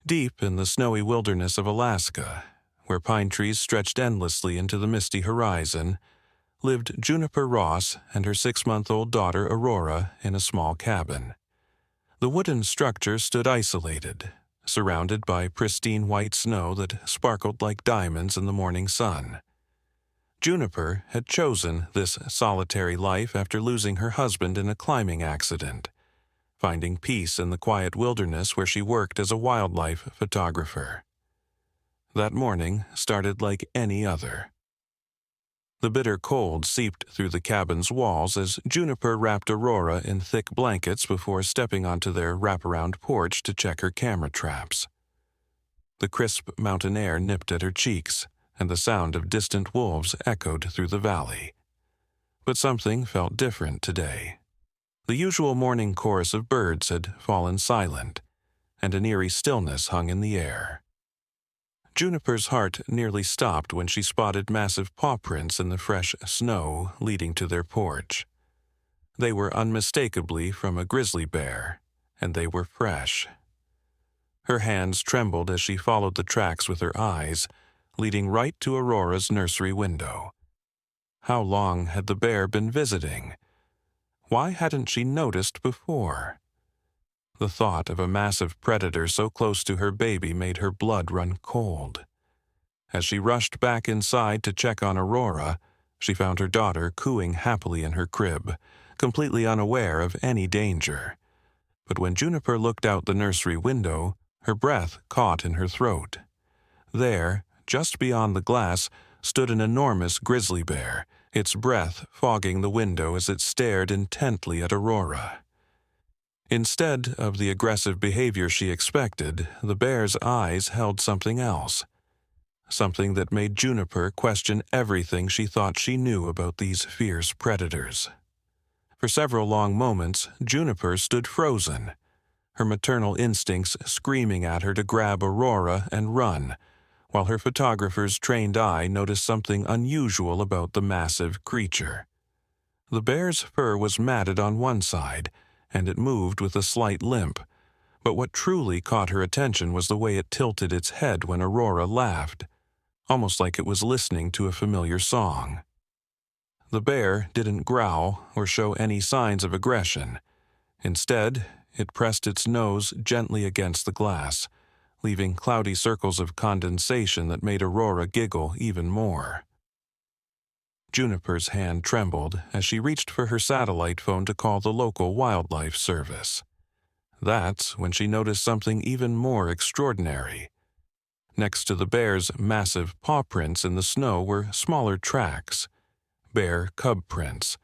Deep in the snowy wilderness of Alaska, where pine trees stretched endlessly into the misty horizon, lived Juniper Ross and her 6-month-old daughter Aurora in a small cabin. The wooden structure stood isolated, surrounded by pristine white snow that sparkled like diamonds in the morning sun. Juniper had chosen this solitary life after losing her husband in a climbing accident, finding peace in the quiet wilderness where she worked as a wildlife photographer. That morning started like any other. The bitter cold seeped through the cabin's walls as Juniper wrapped Aurora in thick blankets before stepping onto their wraparound porch to check her camera traps. The crisp mountain air nipped at her cheeks, and the sound of distant wolves echoed through the valley. But something felt different today. The usual morning chorus of birds had fallen silent, and an eerie stillness hung in the air. Juniper's heart nearly stopped when she spotted massive paw prints in the fresh snow leading to their porch. They were unmistakably from a grizzly bear, and they were fresh. Her hands trembled as she followed the tracks with her eyes, leading right to Aurora's nursery window. How long had the bear been visiting? Why hadn't she noticed before? The thought of a massive predator so close to her baby made her blood run cold. As she rushed back inside to check on Aurora, she found her daughter cooing happily in her crib, completely unaware of any danger. But when Juniper looked out the nursery window, her breath caught in her throat. There, just beyond the glass, stood an enormous grizzly bear, its breath fogging the window as it stared intently at Aurora. Instead of the aggressive behavior she expected, the bear's eyes held something else. Something that made Juniper question everything she thought she knew about these fierce predators. For several long moments, Juniper stood frozen, her maternal instincts screaming at her to grab Aurora and run, while her photographer's trained eye noticed something unusual about the massive creature. The bear's fur was matted on one side, and it moved with a slight limp, but what truly caught her attention was the way it tilted its head when Aurora laughed, almost like it was listening to a familiar song. The bear didn't growl or show any signs of aggression. Instead, it pressed its nose gently against the glass, leaving cloudy circles of condensation that made Aurora giggle even more. Juniper's hand trembled as she reached for her satellite phone to call the local wildlife service. That's when she noticed something even more extraordinary. Next to the bear's massive paw prints in the snow were smaller tracks, bear cub prints,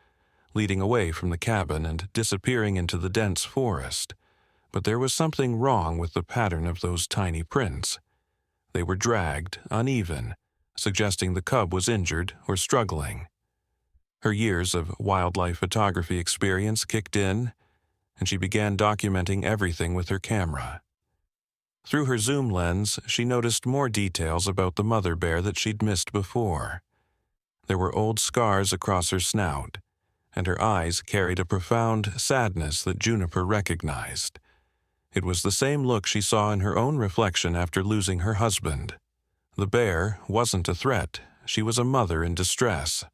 leading away from the cabin and disappearing into the dense forest. But there was something wrong with the pattern of those tiny prints. They were dragged, uneven, suggesting the cub was injured or struggling. Her years of wildlife photography experience kicked in, and she began documenting everything with her camera. Through her zoom lens, she noticed more details about the mother bear that she'd missed before. There were old scars across her snout, and her eyes carried a profound sadness that Juniper recognized. It was the same look she saw in her own reflection after losing her husband. The bear wasn't a threat, she was a mother in distress.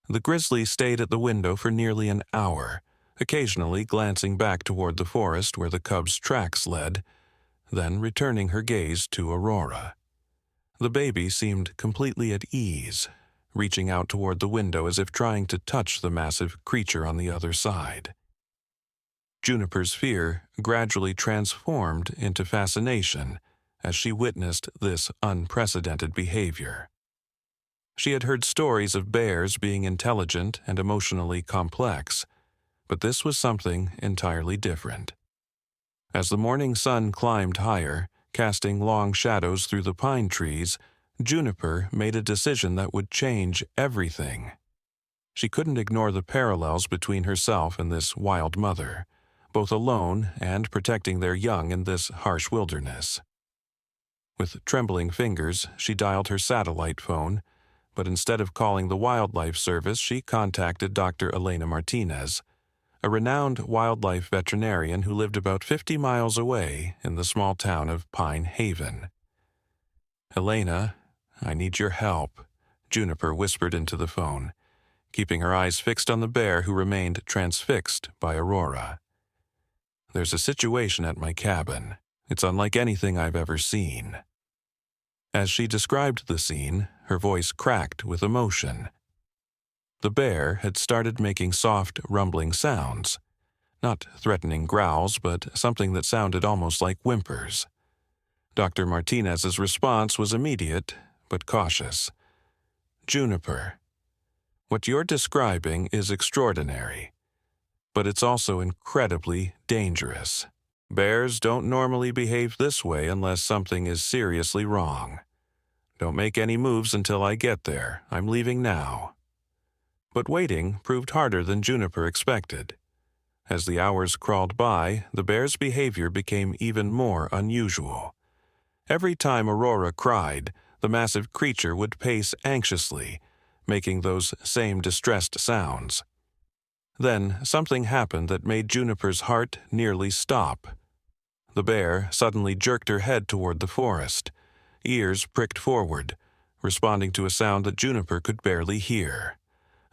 The grizzly stayed at the window for nearly an hour, occasionally glancing back toward the forest where the cub's tracks led, then returning her gaze to Aurora. The baby seemed completely at ease, reaching out toward the window as if trying to touch the massive creature on the other side. Juniper's fear gradually transformed into fascination as she witnessed this unprecedented behavior. She had heard stories of bears being intelligent and emotionally complex, but this was something entirely different. As the morning sun climbed higher, casting long shadows through the pine trees, Juniper made a decision that would change everything. She couldn't ignore the parallels between herself and this wild mother, both alone and protecting their young in this harsh wilderness. With trembling fingers, she dialed her satellite phone, but instead of calling the wildlife service, she contacted Dr. Elena Martinez, a renowned wildlife veterinarian who lived about 50 miles away in the small town of Pine Haven. "Elena, I need your help," Juniper whispered into the phone, keeping her eyes fixed on the bear who remained transfixed by Aurora. "There's a situation at my cabin. It's unlike anything I've ever seen." As she described the scene, her voice cracked with emotion. The bear had started making soft, rumbling sounds. Not threatening growls, but something that sounded almost like whimpers. Dr. Martinez's response was immediate, but cautious. "Juniper, what you're describing is extraordinary, but it's also incredibly dangerous. Bears don't normally behave this way unless something is seriously wrong. Don't make any moves until I get there. I'm leaving now." But waiting proved harder than Juniper expected. As the hours crawled by, the bear's behavior became even more unusual. Every time Aurora cried, the massive creature would pace anxiously, making those same distressed sounds. Then something happened that made Juniper's heart nearly stop. The bear suddenly jerked her head toward the forest, ears pricked forward, responding to a sound that Juniper could barely hear.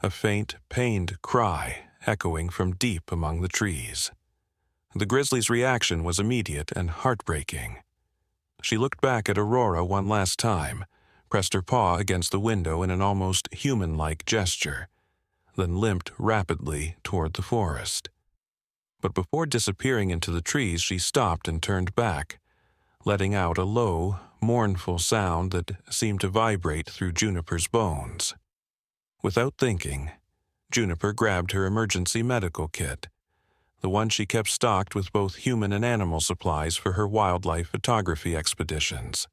A faint, pained cry echoing from deep among the trees. The grizzly's reaction was immediate and heartbreaking. She looked back at Aurora one last time, pressed her paw against the window in an almost human-like gesture, then limped rapidly toward the forest. But before disappearing into the trees, she stopped and turned back, letting out a low, mournful sound that seemed to vibrate through Juniper's bones. Without thinking, Juniper grabbed her emergency medical kit, the one she kept stocked with both human and animal supplies for her wildlife photography expeditions.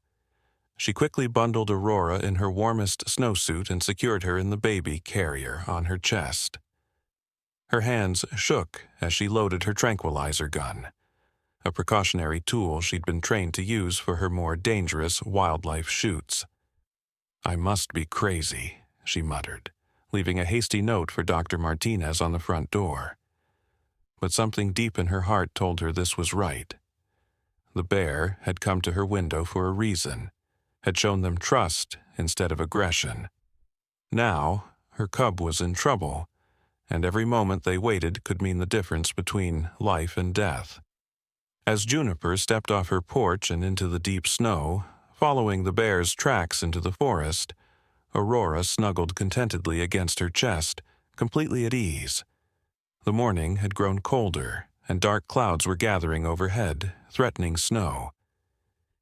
She quickly bundled Aurora in her warmest snowsuit and secured her in the baby carrier on her chest. Her hands shook as she loaded her tranquilizer gun, a precautionary tool she'd been trained to use for her more dangerous wildlife shoots. "I must be crazy," she muttered, leaving a hasty note for Dr. Martinez on the front door. But something deep in her heart told her this was right. The bear had come to her window for a reason, had shown them trust instead of aggression. Now, her cub was in trouble, and every moment they waited could mean the difference between life and death. As Juniper stepped off her porch and into the deep snow, following the bear's tracks into the forest, Aurora snuggled contentedly against her chest, completely at ease. The morning had grown colder, and dark clouds were gathering overhead, threatening snow.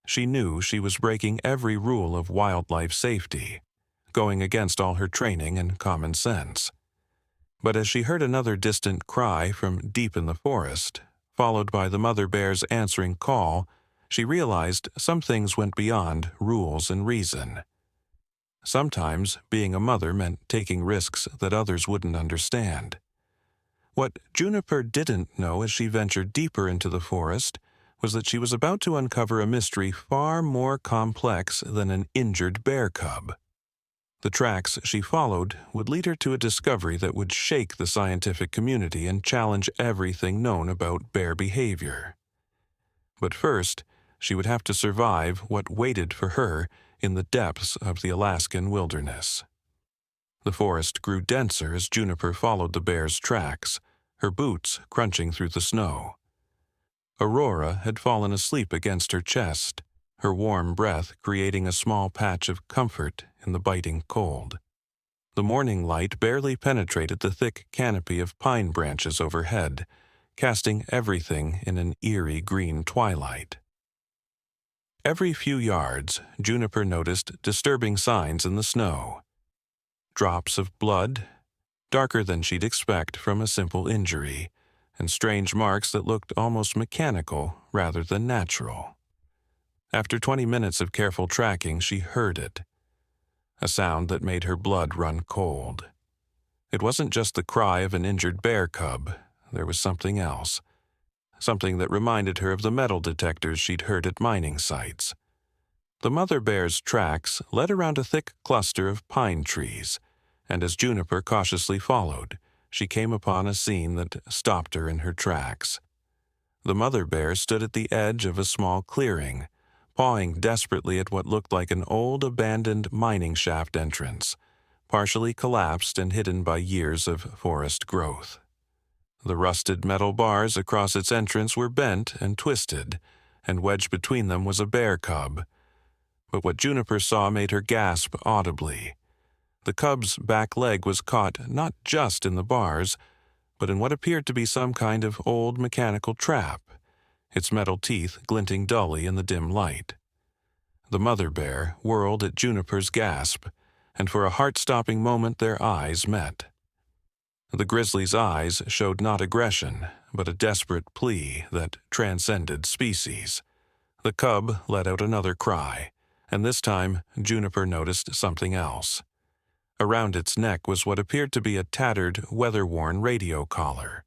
She knew she was breaking every rule of wildlife safety, going against all her training and common sense. But as she heard another distant cry from deep in the forest, followed by the mother bear's answering call, she realized some things went beyond rules and reason. Sometimes being a mother meant taking risks that others wouldn't understand. What Juniper didn't know as she ventured deeper into the forest was that she was about to uncover a mystery far more complex than an injured bear cub. The tracks she followed would lead her to a discovery that would shake the scientific community and challenge everything known about bear behavior. But first, she would have to survive what waited for her in the depths of the Alaskan wilderness. The forest grew denser as Juniper followed the bear's tracks, her boots crunching through the snow. Aurora had fallen asleep against her chest, her warm breath creating a small patch of comfort in the biting cold. The morning light barely penetrated the thick canopy of pine branches overhead, casting everything in an eerie green twilight. Every few yards, Juniper noticed disturbing signs in the snow. Drops of blood, darker than she'd expect from a simple injury, and strange marks that looked almost mechanical rather than natural. After 20 minutes of careful tracking, she heard it, a sound that made her blood run cold. It wasn't just the cry of an injured bear cub. There was something else, something that reminded her of the metal detectors she'd heard at mining sites. The mother bear's tracks led around a thick cluster of pine trees, and as Juniper cautiously followed, she came upon a scene that stopped her in her tracks. The mother bear stood at the edge of a small clearing, pawing desperately at what looked like an old abandoned mining shaft entrance, partially collapsed and hidden by years of forest growth. The rusted metal bars across its entrance were bent and twisted, and wedged between them was a bear cub. But what Juniper saw made her gasp audibly. The cub's back leg was caught not just in the bars, but in what appeared to be some kind of old mechanical trap, its metal teeth glinting dully in the dim light. The mother bear whirled at Juniper's gasp, and for a heart-stopping moment their eyes met. The grizzly's eyes showed not aggression, but a desperate plea that transcended species. The cub let out another cry, and this time Juniper noticed something else. Around its neck was what appeared to be a tattered, weather-worn radio collar,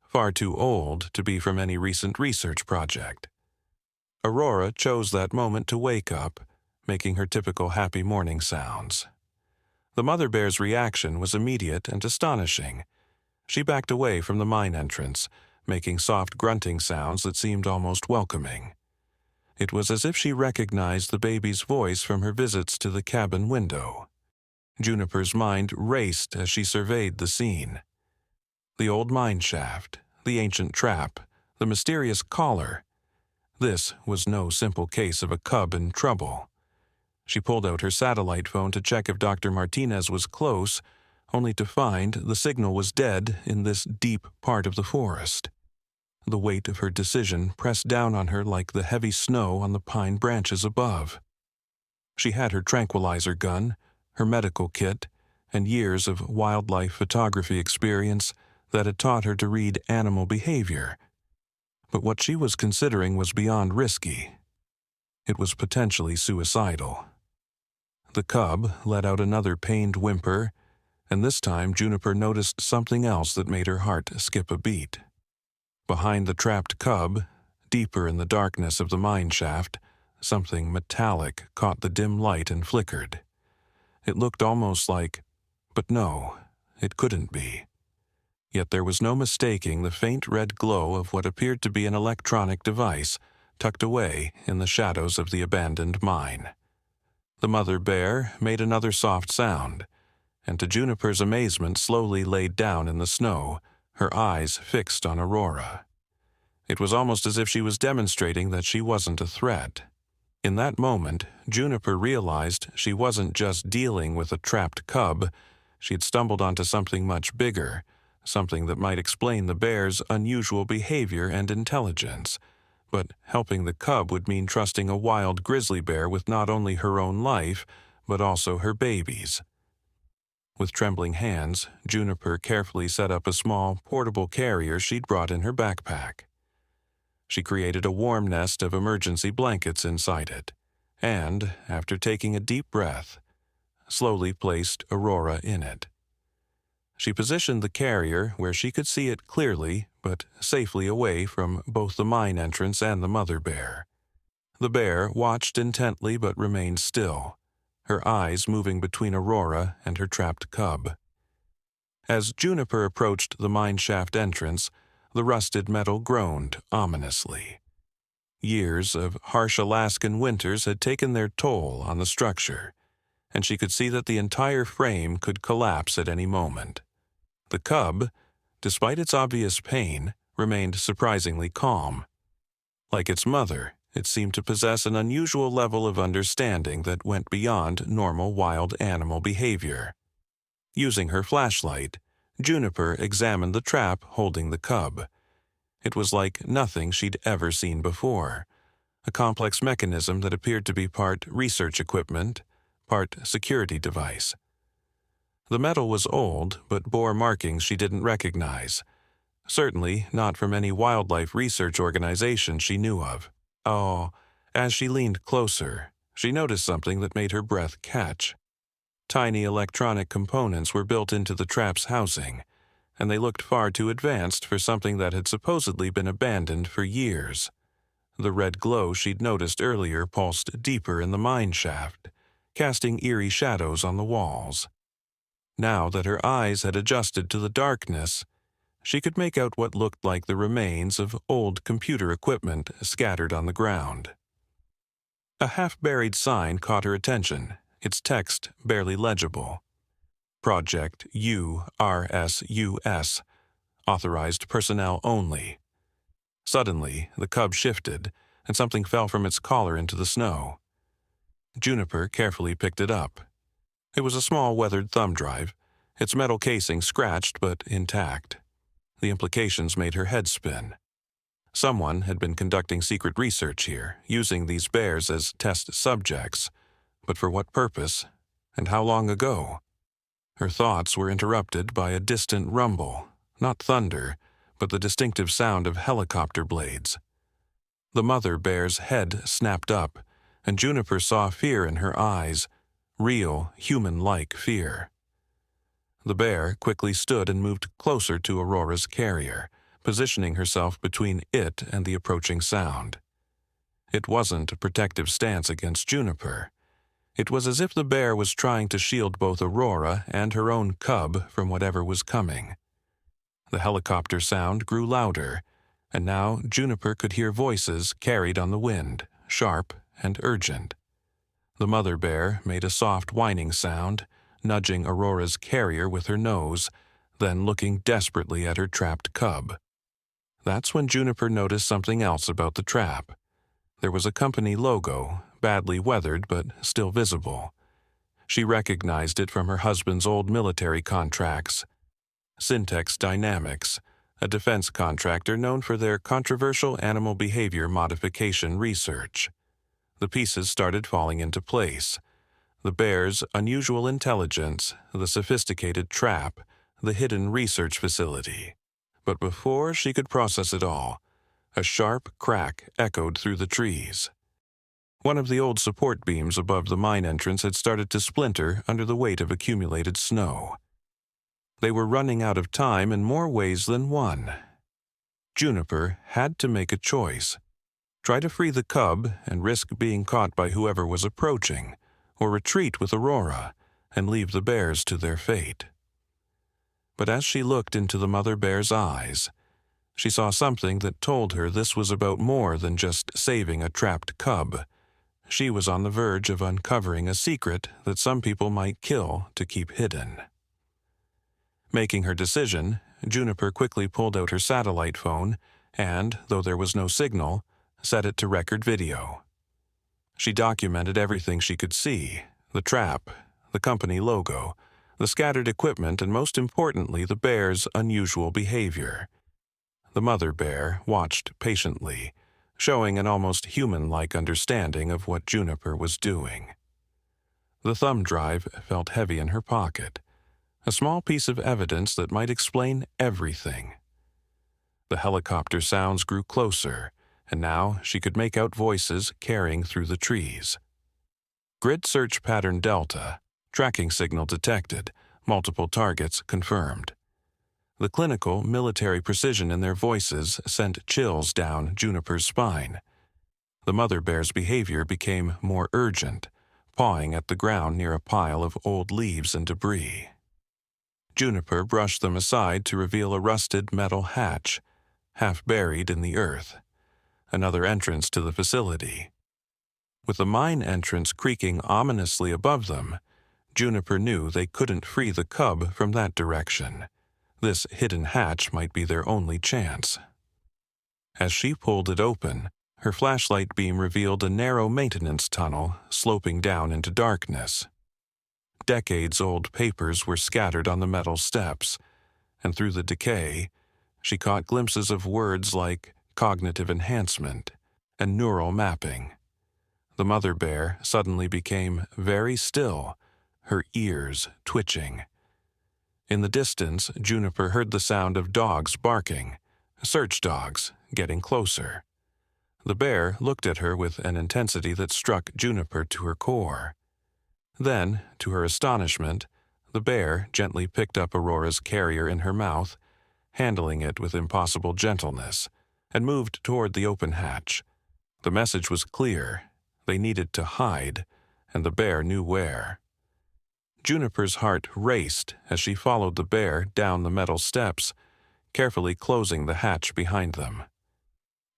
far too old to be from any recent research project. Aurora chose that moment to wake up, making her typical happy morning sounds. The mother bear's reaction was immediate and astonishing. She backed away from the mine entrance, making soft grunting sounds that seemed almost welcoming. It was as if she recognized the baby's voice from her visits to the cabin window. Juniper's mind raced as she surveyed the scene. The old mine shaft, the ancient trap, the mysterious collar. This was no simple case of a cub in trouble. She pulled out her satellite phone to check if Dr. Martinez was close, only to find the signal was dead in this deep part of the forest. The weight of her decision pressed down on her like the heavy snow on the pine branches above. She had her tranquilizer gun, her medical kit, and years of wildlife photography experience that had taught her to read animal behavior. But what she was considering was beyond risky. It was potentially suicidal. The cub let out another pained whimper, and this time Juniper noticed something else that made her heart skip a beat. Behind the trapped cub, deeper in the darkness of the mine shaft, something metallic caught the dim light and flickered. It looked almost like, but no, it couldn't be. Yet there was no mistaking the faint red glow of what appeared to be an electronic device tucked away in the shadows of the abandoned mine. The mother bear made another soft sound, and to Juniper's amazement slowly laid down in the snow, her eyes fixed on Aurora. It was almost as if she was demonstrating that she wasn't a threat. In that moment, Juniper realized she wasn't just dealing with a trapped cub. She'd stumbled onto something much bigger, something that might explain the bear's unusual behavior and intelligence. But helping the cub would mean trusting a wild grizzly bear with not only her own life, but also her baby's. With trembling hands, Juniper carefully set up a small, portable carrier she'd brought in her backpack. She created a warm nest of emergency blankets inside it, and, after taking a deep breath, slowly placed Aurora in it. She positioned the carrier where she could see it clearly, but safely away from both the mine entrance and the mother bear. The bear watched intently but remained still, her eyes moving between Aurora and her trapped cub. As Juniper approached the mine shaft entrance, the rusted metal groaned ominously. Years of harsh Alaskan winters had taken their toll on the structure, and she could see that the entire frame could collapse at any moment. The cub, despite its obvious pain, remained surprisingly calm. Like its mother, it seemed to possess an unusual level of understanding that went beyond normal wild animal behavior. Using her flashlight, Juniper examined the trap holding the cub. It was like nothing she'd ever seen before, a complex mechanism that appeared to be part research equipment, part security device. The metal was old, but bore markings she didn't recognize, certainly not from any wildlife research organization she knew of. Oh, as she leaned closer, she noticed something that made her breath catch. Tiny electronic components were built into the trap's housing, and they looked far too advanced for something that had supposedly been abandoned for years. The red glow she'd noticed earlier pulsed deeper in the mine shaft, casting eerie shadows on the walls. Now that her eyes had adjusted to the darkness, she could make out what looked like the remains of old computer equipment scattered on the ground. A half-buried sign caught her attention, its text barely legible. Project URSUS, authorized personnel only. Suddenly, the cub shifted, and something fell from its collar into the snow. Juniper carefully picked it up. It was a small weathered thumb drive, its metal casing scratched but intact. The implications made her head spin. Someone had been conducting secret research here, using these bears as test subjects. But for what purpose, and how long ago? Her thoughts were interrupted by a distant rumble, not thunder, but the distinctive sound of helicopter blades. The mother bear's head snapped up, and Juniper saw fear in her eyes, real, human-like fear. The bear quickly stood and moved closer to Aurora's carrier, positioning herself between it and the approaching sound. It wasn't a protective stance against Juniper. It was as if the bear was trying to shield both Aurora and her own cub from whatever was coming. The helicopter sound grew louder, and now Juniper could hear voices carried on the wind, sharp and urgent. The mother bear made a soft whining sound, nudging Aurora's carrier with her nose, then looking desperately at her trapped cub. That's when Juniper noticed something else about the trap. There was a company logo, badly weathered but still visible. She recognized it from her husband's old military contracts. Syntex Dynamics, a defense contractor known for their controversial animal behavior modification research. The pieces started falling into place. The bear's unusual intelligence, the sophisticated trap, the hidden research facility. But before she could process it all, a sharp crack echoed through the trees. One of the old support beams above the mine entrance had started to splinter under the weight of accumulated snow. They were running out of time in more ways than one. Juniper had to make a choice. Try to free the cub and risk being caught by whoever was approaching, or retreat with Aurora and leave the bears to their fate. But as she looked into the mother bear's eyes, she saw something that told her this was about more than just saving a trapped cub. She was on the verge of uncovering a secret that some people might kill to keep hidden. Making her decision, Juniper quickly pulled out her satellite phone and, though there was no signal, set it to record video. She documented everything she could see: the trap, the company logo, the scattered equipment, and most importantly, the bear's unusual behavior. The mother bear watched patiently, showing an almost human-like understanding of what Juniper was doing. The thumb drive felt heavy in her pocket, a small piece of evidence that might explain everything. The helicopter sounds grew closer, and now she could make out voices carrying through the trees. Grid search pattern Delta, tracking signal detected, multiple targets confirmed. The clinical, military precision in their voices sent chills down Juniper's spine. The mother bear's behavior became more urgent, pawing at the ground near a pile of old leaves and debris. Juniper brushed them aside to reveal a rusted metal hatch, half buried in the earth, another entrance to the facility. With the mine entrance creaking ominously above them, Juniper knew they couldn't free the cub from that direction. This hidden hatch might be their only chance. As she pulled it open, her flashlight beam revealed a narrow maintenance tunnel sloping down into darkness. Decades-old papers were scattered on the metal steps, and through the decay, she caught glimpses of words like cognitive enhancement and neural mapping. The mother bear suddenly became very still, her ears twitching. In the distance, Juniper heard the sound of dogs barking, search dogs getting closer. The bear looked at her with an intensity that struck Juniper to her core. Then, to her astonishment, the bear gently picked up Aurora's carrier in her mouth, handling it with impossible gentleness, and moved toward the open hatch. The message was clear: they needed to hide, and the bear knew where. Juniper's heart raced as she followed the bear down the metal steps, carefully closing the hatch behind them.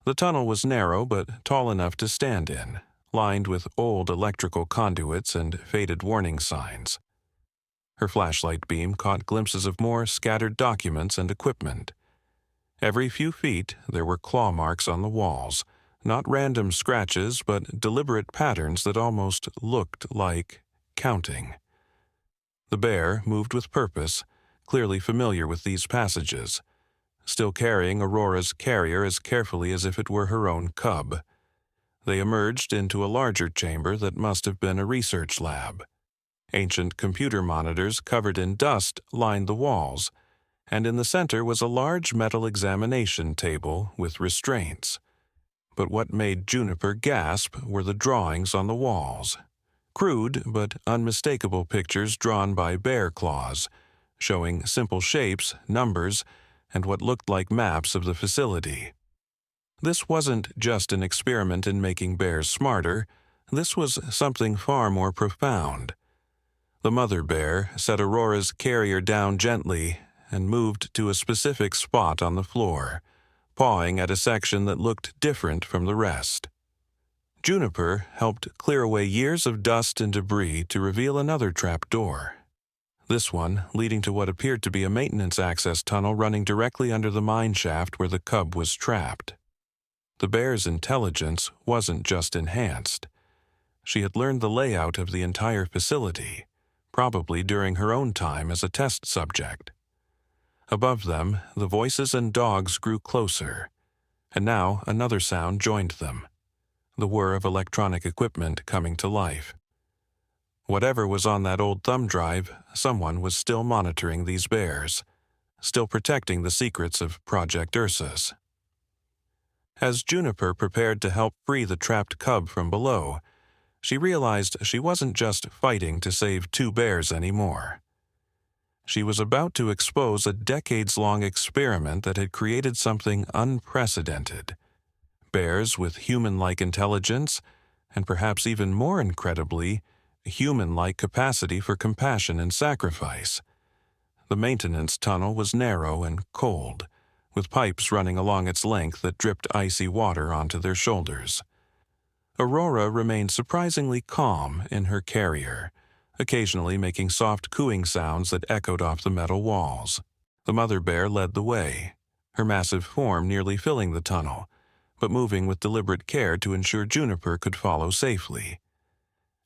The tunnel was narrow but tall enough to stand in, lined with old electrical conduits and faded warning signs. Her flashlight beam caught glimpses of more scattered documents and equipment. Every few feet there were claw marks on the walls, not random scratches but deliberate patterns that almost looked like counting. The bear moved with purpose, clearly familiar with these passages, still carrying Aurora's carrier as carefully as if it were her own cub. They emerged into a larger chamber that must have been a research lab. Ancient computer monitors covered in dust lined the walls, and in the center was a large metal examination table with restraints. But what made Juniper gasp were the drawings on the walls. Crude but unmistakable pictures drawn by bear claws, showing simple shapes, numbers, and what looked like maps of the facility. This wasn't just an experiment in making bears smarter, this was something far more profound. The mother bear set Aurora's carrier down gently and moved to a specific spot on the floor, pawing at a section that looked different from the rest. Juniper helped clear away years of dust and debris to reveal another trap door. This one leading to what appeared to be a maintenance access tunnel running directly under the mine shaft where the cub was trapped. The bear's intelligence wasn't just enhanced. She had learned the layout of the entire facility, probably during her own time as a test subject. Above them, the voices and dogs grew closer, and now another sound joined them, the whir of electronic equipment coming to life. Whatever was on that old thumb drive, someone was still monitoring these bears, still protecting the secrets of Project Ursus. As Juniper prepared to help free the trapped cub from below, she realized she wasn't just fighting to save two bears anymore. She was about to expose a decades-long experiment that had created something unprecedented. Bears with human-like intelligence, and perhaps even more incredibly, human-like capacity for compassion and sacrifice. The maintenance tunnel was narrow and cold, with pipes running along its length that dripped icy water onto their shoulders. Aurora remained surprisingly calm in her carrier, occasionally making soft cooing sounds that echoed off the metal walls. The mother bear led the way, her massive form nearly filling the tunnel, but moving with deliberate care to ensure Juniper could follow safely.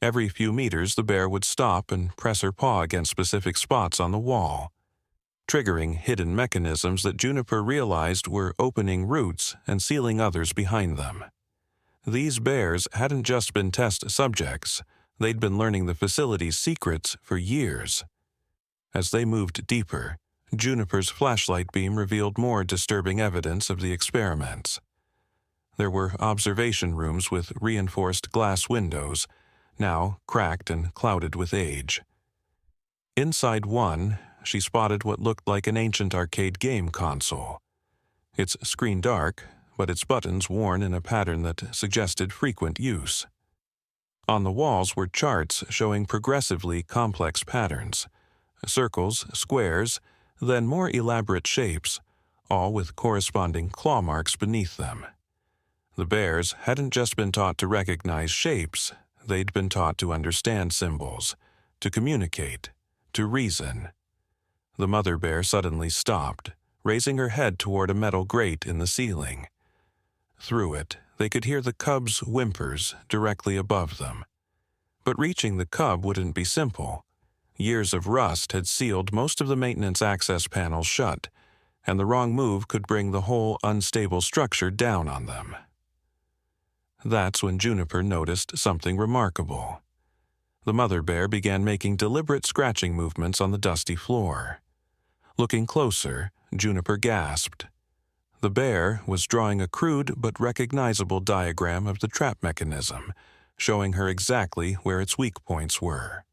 Every few meters the bear would stop and press her paw against specific spots on the wall, triggering hidden mechanisms that Juniper realized were opening routes and sealing others behind them. These bears hadn't just been test subjects, they'd been learning the facility's secrets for years. As they moved deeper, Juniper's flashlight beam revealed more disturbing evidence of the experiments. There were observation rooms with reinforced glass windows, now cracked and clouded with age. Inside one, she spotted what looked like an ancient arcade game console. Its screen dark, but its buttons worn in a pattern that suggested frequent use. On the walls were charts showing progressively complex patterns, circles, squares, then more elaborate shapes, all with corresponding claw marks beneath them. The bears hadn't just been taught to recognize shapes, they'd been taught to understand symbols, to communicate, to reason. The mother bear suddenly stopped, raising her head toward a metal grate in the ceiling. Through it, they could hear the cub's whimpers directly above them. But reaching the cub wouldn't be simple. Years of rust had sealed most of the maintenance access panels shut, and the wrong move could bring the whole unstable structure down on them. That's when Juniper noticed something remarkable. The mother bear began making deliberate scratching movements on the dusty floor. Looking closer, Juniper gasped. The bear was drawing a crude but recognizable diagram of the trap mechanism, showing her exactly where its weak points were.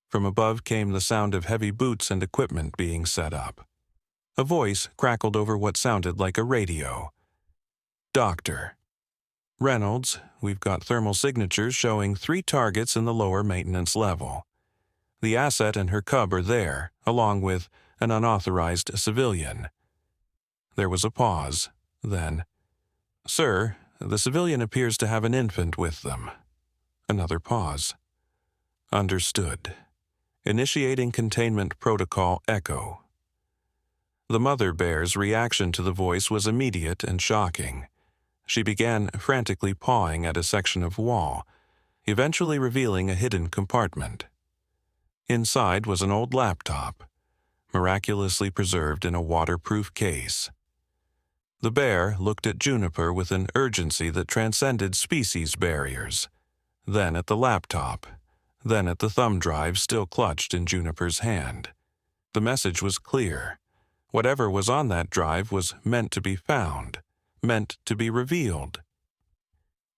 From above came the sound of heavy boots and equipment being set up. A voice crackled over what sounded like a radio. "Doctor. Reynolds, we've got thermal signatures showing 3 targets in the lower maintenance level. The asset and her cub are there, along with an unauthorized civilian. There was a pause. Then, "Sir, the civilian appears to have an infant with them." Another pause. "Understood. Initiating containment protocol Echo." The mother bear's reaction to the voice was immediate and shocking. She began frantically pawing at a section of wall, eventually revealing a hidden compartment. Inside was an old laptop, miraculously preserved in a waterproof case. The bear looked at Juniper with an urgency that transcended species barriers, then at the laptop, then at the thumb drive still clutched in Juniper's hand. The message was clear. Whatever was on that drive was meant to be found, meant to be revealed.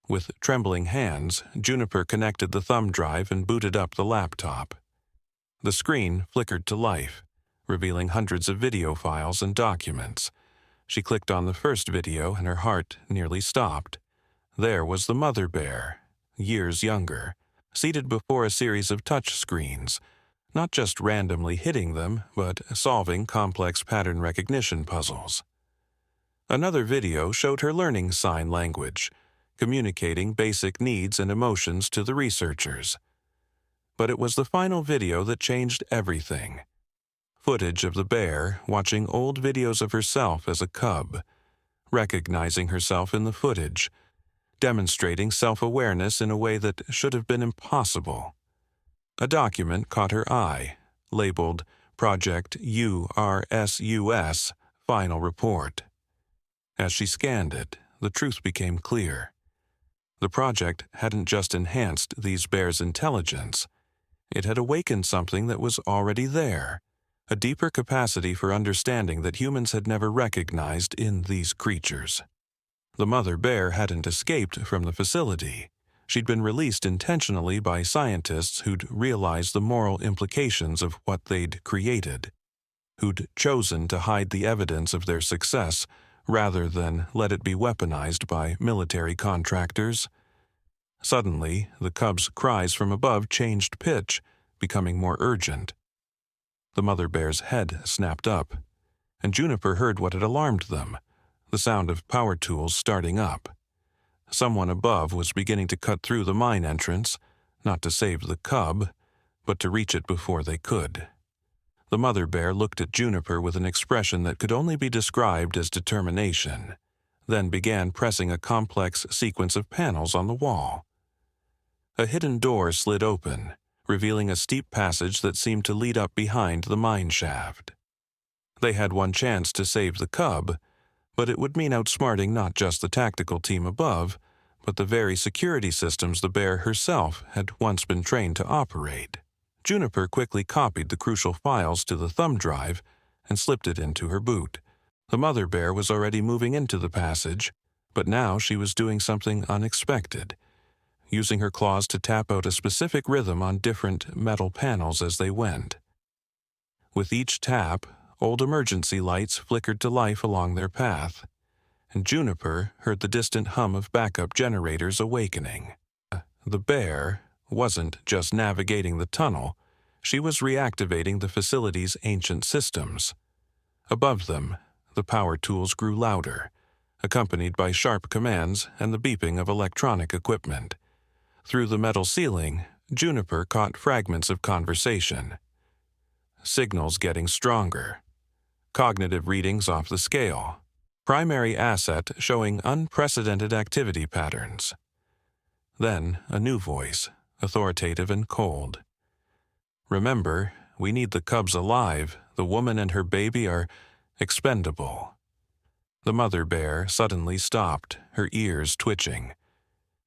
With trembling hands, Juniper connected the thumb drive and booted up the laptop. The screen flickered to life, revealing hundreds of video files and documents. She clicked on the first video and her heart nearly stopped. There was the mother bear, years younger, seated before a series of touch screens, not just randomly hitting them, but solving complex pattern recognition puzzles. Another video showed her learning sign language, communicating basic needs and emotions to the researchers. But it was the final video that changed everything. Footage of the bear watching old videos of herself as a cub, recognizing herself in the footage, demonstrating self-awareness in a way that should have been impossible. A document caught her eye, labeled Project URSUS Final Report. As she scanned it, the truth became clear. The project hadn't just enhanced these bears' intelligence. It had awakened something that was already there, a deeper capacity for understanding that humans had never recognized in these creatures. The mother bear hadn't escaped from the facility. She'd been released intentionally by scientists who'd realized the moral implications of what they'd created, who'd chosen to hide the evidence of their success rather than let it be weaponized by military contractors. Suddenly, the cub's cries from above changed pitch, becoming more urgent. The mother bear's head snapped up, and Juniper heard what had alarmed them, the sound of power tools starting up. Someone above was beginning to cut through the mine entrance, not to save the cub, but to reach it before they could. The mother bear looked at Juniper with an expression that could only be described as determination, then began pressing a complex sequence of panels on the wall. A hidden door slid open, revealing a steep passage that seemed to lead up behind the mine shaft. They had one chance to save the cub, but it would mean outsmarting not just the tactical team above, but the very security systems the bear herself had once been trained to operate. Juniper quickly copied the crucial files to the thumb drive and slipped it into her boot. The mother bear was already moving into the passage, but now she was doing something unexpected, using her claws to tap out a specific rhythm on different metal panels as they went. With each tap, old emergency lights flickered to life along their path, and Juniper heard the distant hum of backup generators awakening. The bear wasn't just navigating the tunnel, she was reactivating the facility's ancient systems. Above them, the power tools grew louder, accompanied by sharp commands and the beeping of electronic equipment. Through the metal ceiling, Juniper caught fragments of conversation. Signals getting stronger. Cognitive readings off the scale. Primary asset showing unprecedented activity patterns. Then a new voice, authoritative and cold. "Remember, we need the cubs alive. The woman and her baby are expendable." The mother bear suddenly stopped, her ears twitching.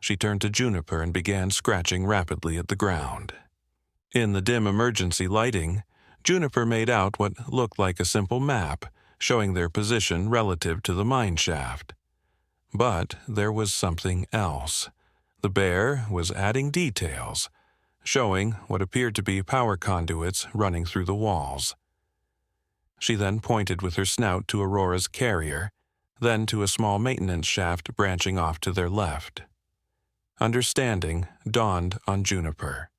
She turned to Juniper and began scratching rapidly at the ground. In the dim emergency lighting, Juniper made out what looked like a simple map, showing their position relative to the mine shaft. But there was something else. The bear was adding details, showing what appeared to be power conduits running through the walls. She then pointed with her snout to Aurora's carrier, then to a small maintenance shaft branching off to their left. Understanding dawned on Juniper.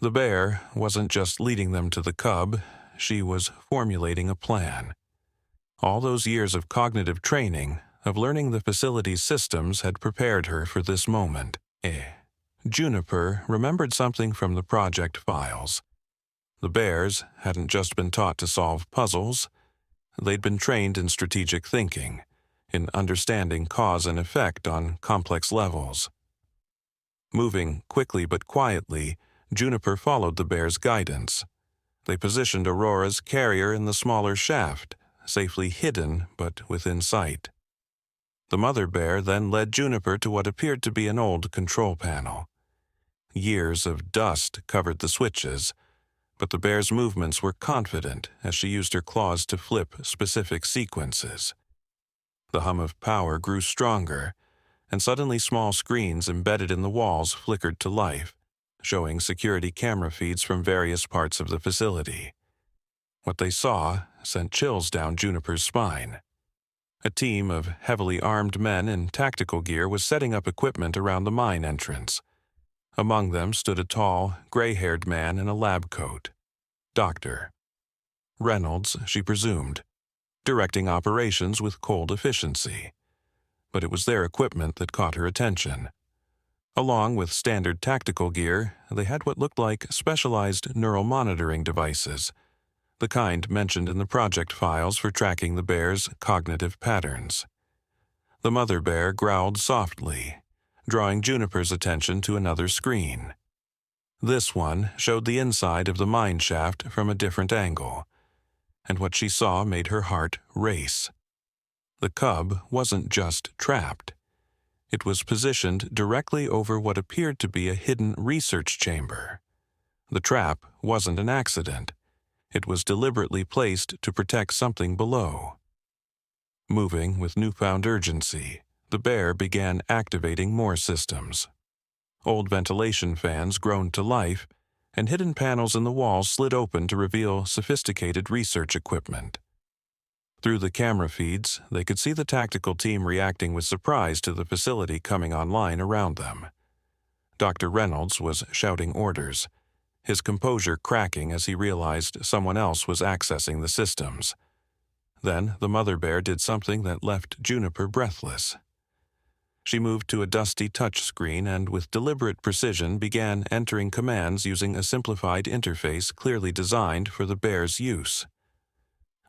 The bear wasn't just leading them to the cub, she was formulating a plan. All those years of cognitive training, of learning the facility's systems, had prepared her for this moment. Juniper remembered something from the project files. The bears hadn't just been taught to solve puzzles. They'd been trained in strategic thinking, in understanding cause and effect on complex levels. Moving quickly but quietly, Juniper followed the bear's guidance. They positioned Aurora's carrier in the smaller shaft, safely hidden but within sight. The mother bear then led Juniper to what appeared to be an old control panel. Years of dust covered the switches, but the bear's movements were confident as she used her claws to flip specific sequences. The hum of power grew stronger, and suddenly small screens embedded in the walls flickered to life, showing security camera feeds from various parts of the facility. What they saw sent chills down Juniper's spine. A team of heavily armed men in tactical gear was setting up equipment around the mine entrance. Among them stood a tall, gray-haired man in a lab coat. Dr. Reynolds, she presumed, directing operations with cold efficiency. But it was their equipment that caught her attention. Along with standard tactical gear, they had what looked like specialized neural monitoring devices, the kind mentioned in the project files for tracking the bear's cognitive patterns. The mother bear growled softly, drawing Juniper's attention to another screen. This one showed the inside of the mine shaft from a different angle, and what she saw made her heart race. The cub wasn't just trapped. It was positioned directly over what appeared to be a hidden research chamber. The trap wasn't an accident. It was deliberately placed to protect something below. Moving with newfound urgency, the bear began activating more systems. Old ventilation fans groaned to life, and hidden panels in the walls slid open to reveal sophisticated research equipment. Through the camera feeds, they could see the tactical team reacting with surprise to the facility coming online around them. Dr. Reynolds was shouting orders, his composure cracking as he realized someone else was accessing the systems. Then the mother bear did something that left Juniper breathless. She moved to a dusty touchscreen and with deliberate precision began entering commands using a simplified interface clearly designed for the bear's use.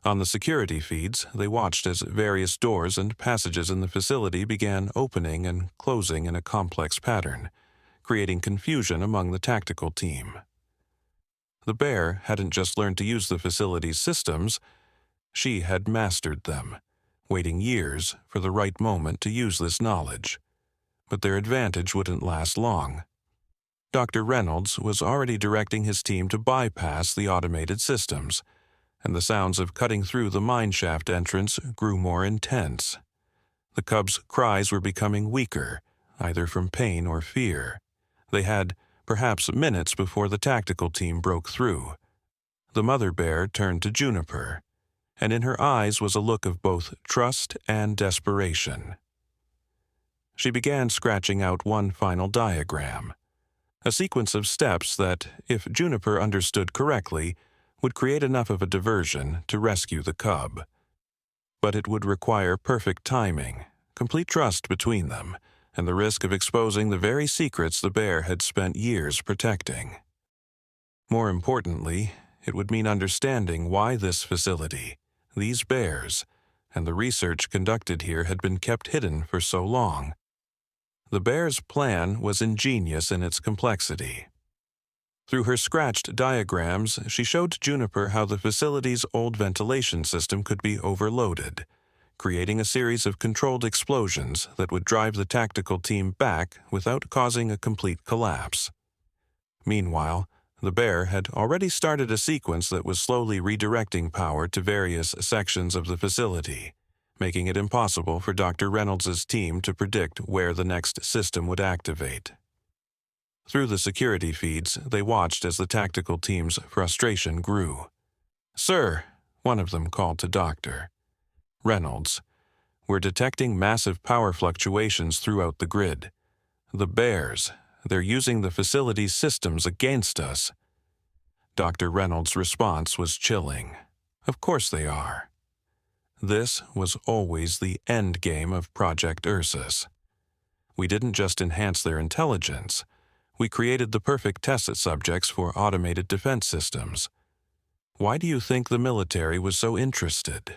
On the security feeds, they watched as various doors and passages in the facility began opening and closing in a complex pattern, creating confusion among the tactical team. The bear hadn't just learned to use the facility's systems, she had mastered them, waiting years for the right moment to use this knowledge. But their advantage wouldn't last long. Dr. Reynolds was already directing his team to bypass the automated systems, and the sounds of cutting through the mineshaft entrance grew more intense. The cub's cries were becoming weaker, either from pain or fear. They had perhaps minutes before the tactical team broke through. The mother bear turned to Juniper, and in her eyes was a look of both trust and desperation. She began scratching out one final diagram, a sequence of steps that, if Juniper understood correctly, would create enough of a diversion to rescue the cub. But it would require perfect timing, complete trust between them, and the risk of exposing the very secrets the bear had spent years protecting. More importantly, it would mean understanding why this facility, these bears, and the research conducted here had been kept hidden for so long. The bear's plan was ingenious in its complexity. Through her scratched diagrams, she showed Juniper how the facility's old ventilation system could be overloaded, creating a series of controlled explosions that would drive the tactical team back without causing a complete collapse. Meanwhile, the bear had already started a sequence that was slowly redirecting power to various sections of the facility, making it impossible for Dr. Reynolds' team to predict where the next system would activate. Through the security feeds, they watched as the tactical team's frustration grew. "Sir," one of them called to Dr. Reynolds, "we're detecting massive power fluctuations throughout the grid. The bears, they're using the facility's systems against us. Dr. Reynolds' response was chilling. Of course they are. This was always the end game of Project Ursus. We didn't just enhance their intelligence, we created the perfect test subjects for automated defense systems. Why do you think the military was so interested?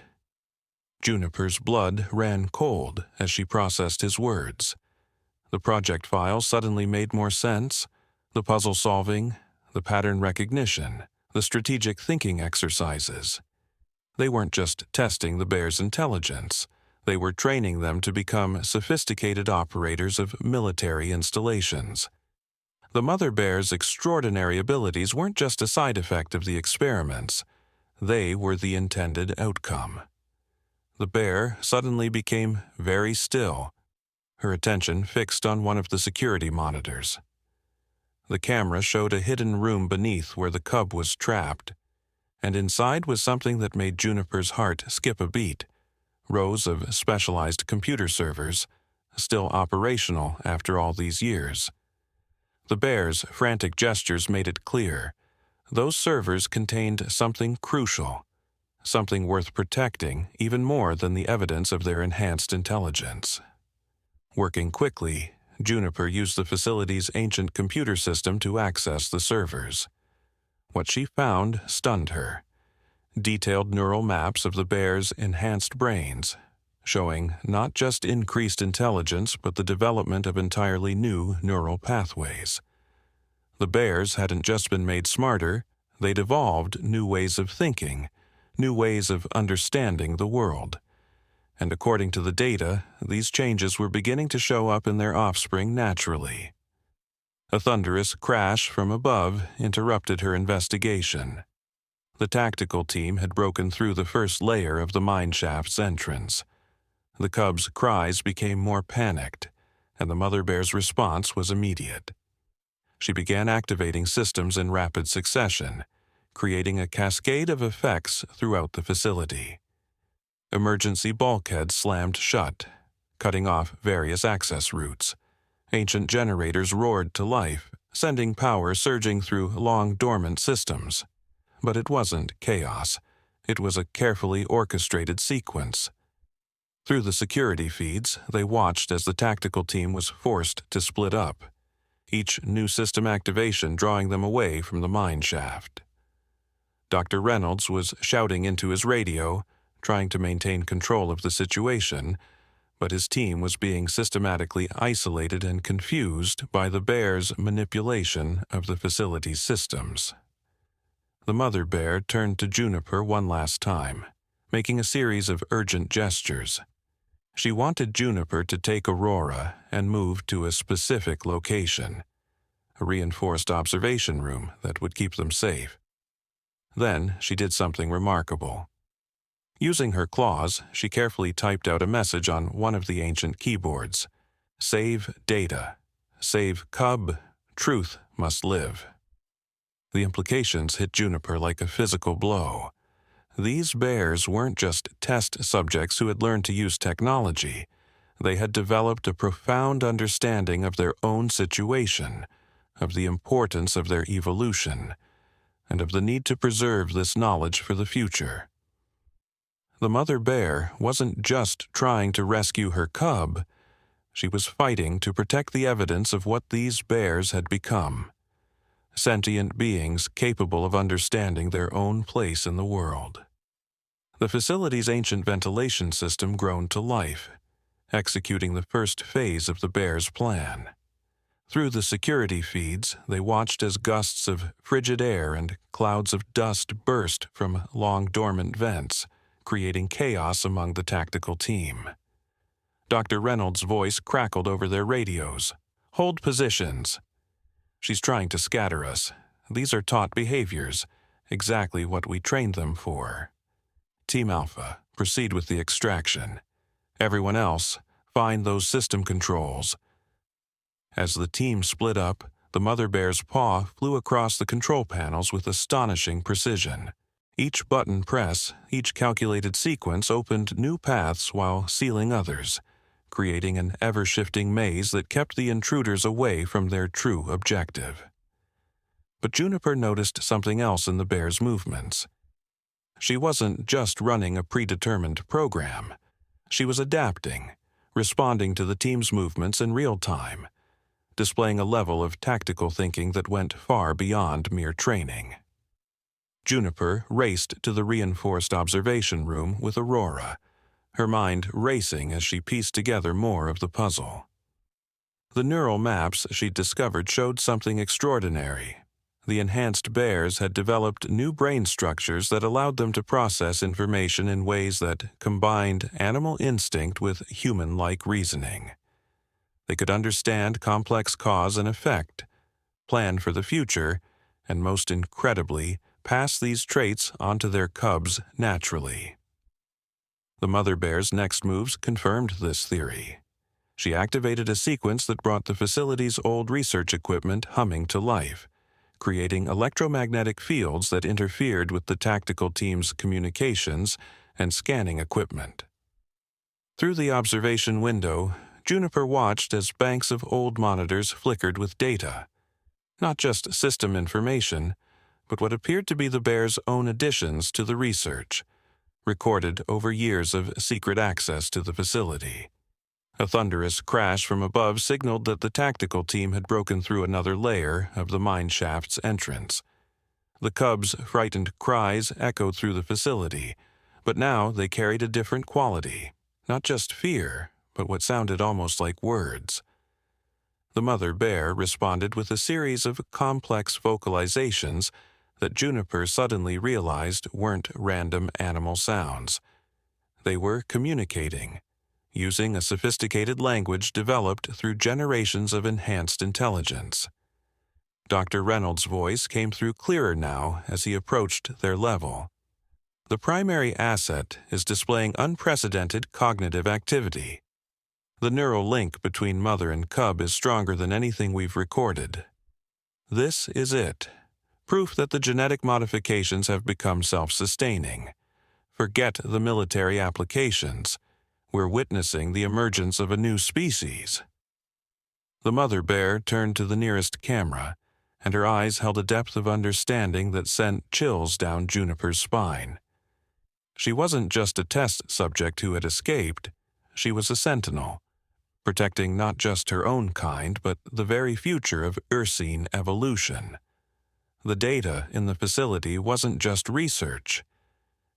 Juniper's blood ran cold as she processed his words. The project files suddenly made more sense. The puzzle solving, the pattern recognition, the strategic thinking exercises. They weren't just testing the bear's intelligence. They were training them to become sophisticated operators of military installations. The mother bear's extraordinary abilities weren't just a side effect of the experiments. They were the intended outcome. The bear suddenly became very still, her attention fixed on one of the security monitors. The camera showed a hidden room beneath where the cub was trapped, and inside was something that made Juniper's heart skip a beat. Rows of specialized computer servers, still operational after all these years. The bear's frantic gestures made it clear. Those servers contained something crucial, something worth protecting even more than the evidence of their enhanced intelligence. Working quickly, Juniper used the facility's ancient computer system to access the servers. What she found stunned her. Detailed neural maps of the bear's enhanced brains, showing not just increased intelligence but the development of entirely new neural pathways. The bears hadn't just been made smarter, they'd evolved new ways of thinking, new ways of understanding the world. And according to the data, these changes were beginning to show up in their offspring naturally. A thunderous crash from above interrupted her investigation. The tactical team had broken through the first layer of the mine shaft's entrance. The cub's cries became more panicked, and the mother bear's response was immediate. She began activating systems in rapid succession, creating a cascade of effects throughout the facility. Emergency bulkheads slammed shut, cutting off various access routes. Ancient generators roared to life, sending power surging through long-dormant systems. But it wasn't chaos. It was a carefully orchestrated sequence. Through the security feeds, they watched as the tactical team was forced to split up, each new system activation drawing them away from the mine shaft. Dr. Reynolds was shouting into his radio, trying to maintain control of the situation, but his team was being systematically isolated and confused by the bear's manipulation of the facility's systems. The mother bear turned to Juniper one last time, making a series of urgent gestures. She wanted Juniper to take Aurora and move to a specific location, a reinforced observation room that would keep them safe. Then she did something remarkable. Using her claws, she carefully typed out a message on one of the ancient keyboards. Save data. Save cub. Truth must live. The implications hit Juniper like a physical blow. These bears weren't just test subjects who had learned to use technology. They had developed a profound understanding of their own situation, of the importance of their evolution, and of the need to preserve this knowledge for the future. The mother bear wasn't just trying to rescue her cub. She was fighting to protect the evidence of what these bears had become. Sentient beings capable of understanding their own place in the world. The facility's ancient ventilation system groaned to life, executing the first phase of the bear's plan. Through the security feeds, they watched as gusts of frigid air and clouds of dust burst from long-dormant vents, creating chaos among the tactical team. Dr. Reynolds' voice crackled over their radios. "Hold positions. She's trying to scatter us. These are taught behaviors, exactly what we trained them for. Team Alpha, proceed with the extraction. Everyone else, find those system controls." As the team split up, the mother bear's paw flew across the control panels with astonishing precision. Each button press, each calculated sequence opened new paths while sealing others, creating an ever-shifting maze that kept the intruders away from their true objective. But Juniper noticed something else in the bear's movements. She wasn't just running a predetermined program. She was adapting, responding to the team's movements in real time, displaying a level of tactical thinking that went far beyond mere training. Juniper raced to the reinforced observation room with Aurora, her mind racing as she pieced together more of the puzzle. The neural maps she'd discovered showed something extraordinary. The enhanced bears had developed new brain structures that allowed them to process information in ways that combined animal instinct with human-like reasoning. They could understand complex cause and effect, plan for the future, and most incredibly, pass these traits onto their cubs naturally. The mother bear's next moves confirmed this theory. She activated a sequence that brought the facility's old research equipment humming to life, creating electromagnetic fields that interfered with the tactical team's communications and scanning equipment. Through the observation window, Juniper watched as banks of old monitors flickered with data. Not just system information, but what appeared to be the bear's own additions to the research, recorded over years of secret access to the facility. A thunderous crash from above signaled that the tactical team had broken through another layer of the mine shaft's entrance. The cubs' frightened cries echoed through the facility, but now they carried a different quality, not just fear, but what sounded almost like words. The mother bear responded with a series of complex vocalizations that Juniper suddenly realized weren't random animal sounds. They were communicating, using a sophisticated language developed through generations of enhanced intelligence. Dr. Reynolds' voice came through clearer now as he approached their level. The primary asset is displaying unprecedented cognitive activity. The neural link between mother and cub is stronger than anything we've recorded. This is it. Proof that the genetic modifications have become self-sustaining. Forget the military applications. We're witnessing the emergence of a new species. The mother bear turned to the nearest camera, and her eyes held a depth of understanding that sent chills down Juniper's spine. She wasn't just a test subject who had escaped. She was a sentinel, protecting not just her own kind, but the very future of Ursine evolution. The data in the facility wasn't just research.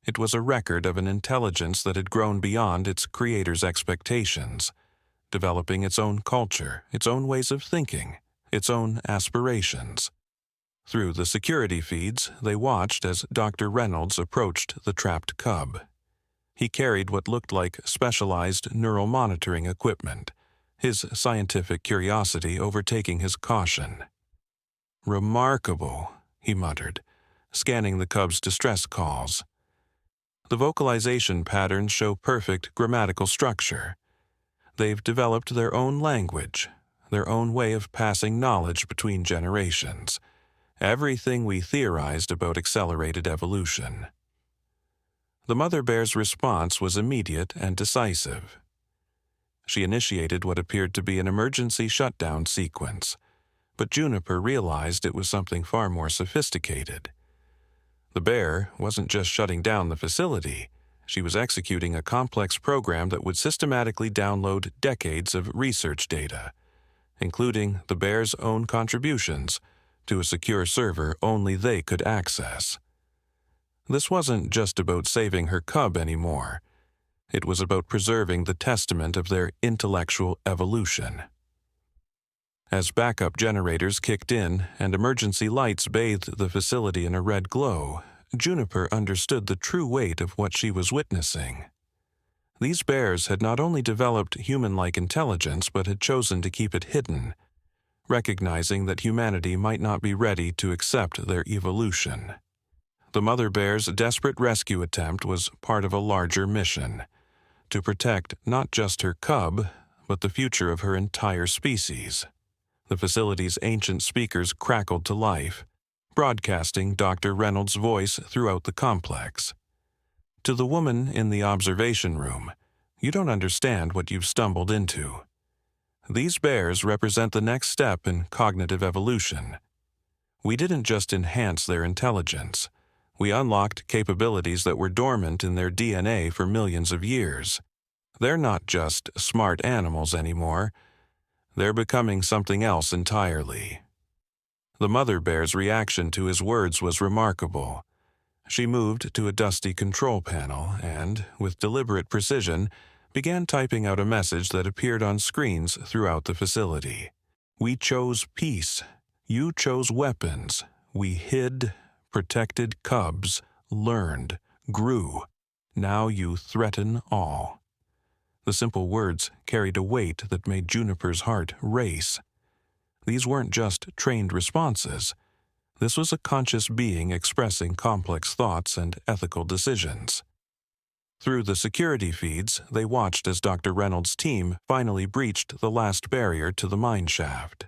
It was a record of an intelligence that had grown beyond its creator's expectations, developing its own culture, its own ways of thinking, its own aspirations. Through the security feeds, they watched as Dr. Reynolds approached the trapped cub. He carried what looked like specialized neural monitoring equipment, his scientific curiosity overtaking his caution. "Remarkable," he muttered, scanning the cub's distress calls. The vocalization patterns show perfect grammatical structure. They've developed their own language, their own way of passing knowledge between generations. Everything we theorized about accelerated evolution. The mother bear's response was immediate and decisive. She initiated what appeared to be an emergency shutdown sequence, but Juniper realized it was something far more sophisticated. The bear wasn't just shutting down the facility. She was executing a complex program that would systematically download decades of research data, including the bear's own contributions, to a secure server only they could access. This wasn't just about saving her cub anymore. It was about preserving the testament of their intellectual evolution. As backup generators kicked in and emergency lights bathed the facility in a red glow, Juniper understood the true weight of what she was witnessing. These bears had not only developed human-like intelligence but had chosen to keep it hidden, recognizing that humanity might not be ready to accept their evolution. The mother bear's desperate rescue attempt was part of a larger mission, to protect not just her cub, but the future of her entire species. The facility's ancient speakers crackled to life, broadcasting Dr. Reynolds' voice throughout the complex. To the woman in the observation room, "You don't understand what you've stumbled into. These bears represent the next step in cognitive evolution. We didn't just enhance their intelligence. We unlocked capabilities that were dormant in their DNA for millions of years. They're not just smart animals anymore. They're becoming something else entirely." The mother bear's reaction to his words was remarkable. She moved to a dusty control panel and, with deliberate precision, began typing out a message that appeared on screens throughout the facility. "We chose peace. You chose weapons. We hid, protected cubs, learned, grew. Now you threaten all." The simple words carried a weight that made Juniper's heart race. These weren't just trained responses. This was a conscious being expressing complex thoughts and ethical decisions. Through the security feeds, they watched as Dr. Reynolds' team finally breached the last barrier to the mine shaft.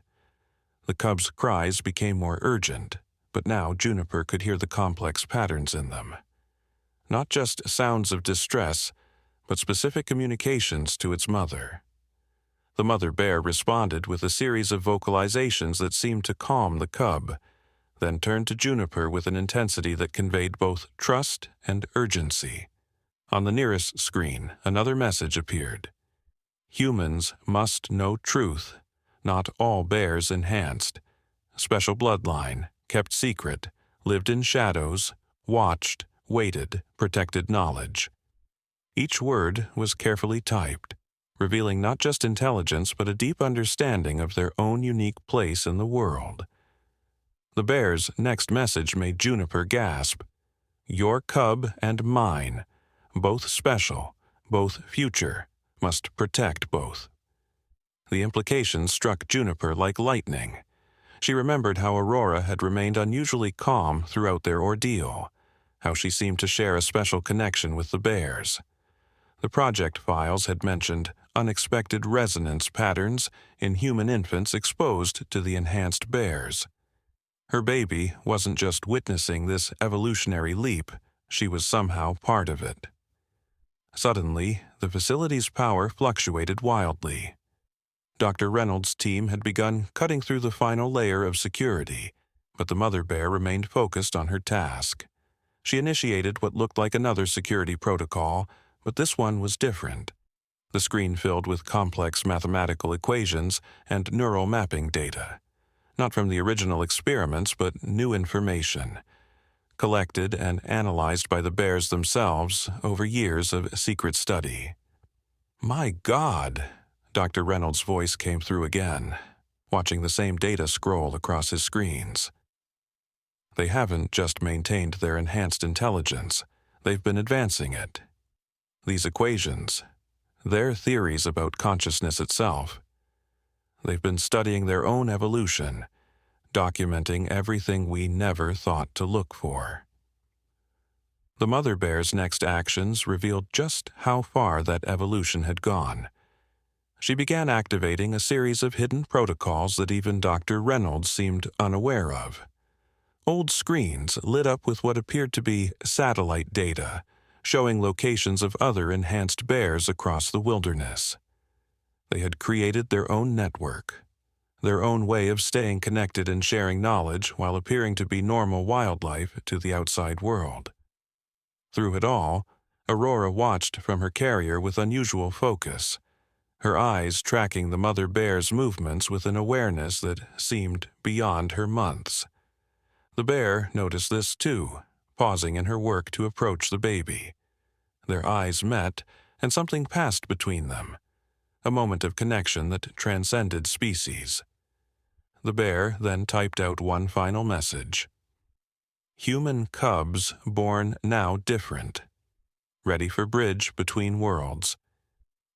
The cubs' cries became more urgent, but now Juniper could hear the complex patterns in them. Not just sounds of distress, but specific communications to its mother. The mother bear responded with a series of vocalizations that seemed to calm the cub, then turned to Juniper with an intensity that conveyed both trust and urgency. On the nearest screen, another message appeared. "Humans must know truth. Not all bears enhanced. Special bloodline, kept secret, lived in shadows, watched, waited, protected knowledge." Each word was carefully typed, revealing not just intelligence but a deep understanding of their own unique place in the world. The bear's next message made Juniper gasp. "Your cub and mine, both special, both future, must protect both." The implications struck Juniper like lightning. She remembered how Aurora had remained unusually calm throughout their ordeal, how she seemed to share a special connection with the bears. The project files had mentioned unexpected resonance patterns in human infants exposed to the enhanced bears. Her baby wasn't just witnessing this evolutionary leap, she was somehow part of it. Suddenly, the facility's power fluctuated wildly. Dr. Reynolds' team had begun cutting through the final layer of security, but the mother bear remained focused on her task. She initiated what looked like another security protocol, but this one was different. The screen filled with complex mathematical equations and neural mapping data. Not from the original experiments, but new information, collected and analyzed by the bears themselves over years of secret study. "My God!" Dr. Reynolds' voice came through again, watching the same data scroll across his screens. "They haven't just maintained their enhanced intelligence, they've been advancing it. These equations, they're theories about consciousness itself. They've been studying their own evolution, documenting everything we never thought to look for." The mother bear's next actions revealed just how far that evolution had gone. She began activating a series of hidden protocols that even Dr. Reynolds seemed unaware of. Old screens lit up with what appeared to be satellite data, showing locations of other enhanced bears across the wilderness. They had created their own network, their own way of staying connected and sharing knowledge while appearing to be normal wildlife to the outside world. Through it all, Aurora watched from her carrier with unusual focus, her eyes tracking the mother bear's movements with an awareness that seemed beyond her months. The bear noticed this too, pausing in her work to approach the baby. Their eyes met, and something passed between them, a moment of connection that transcended species. The bear then typed out one final message. "Human cubs born now different. Ready for bridge between worlds.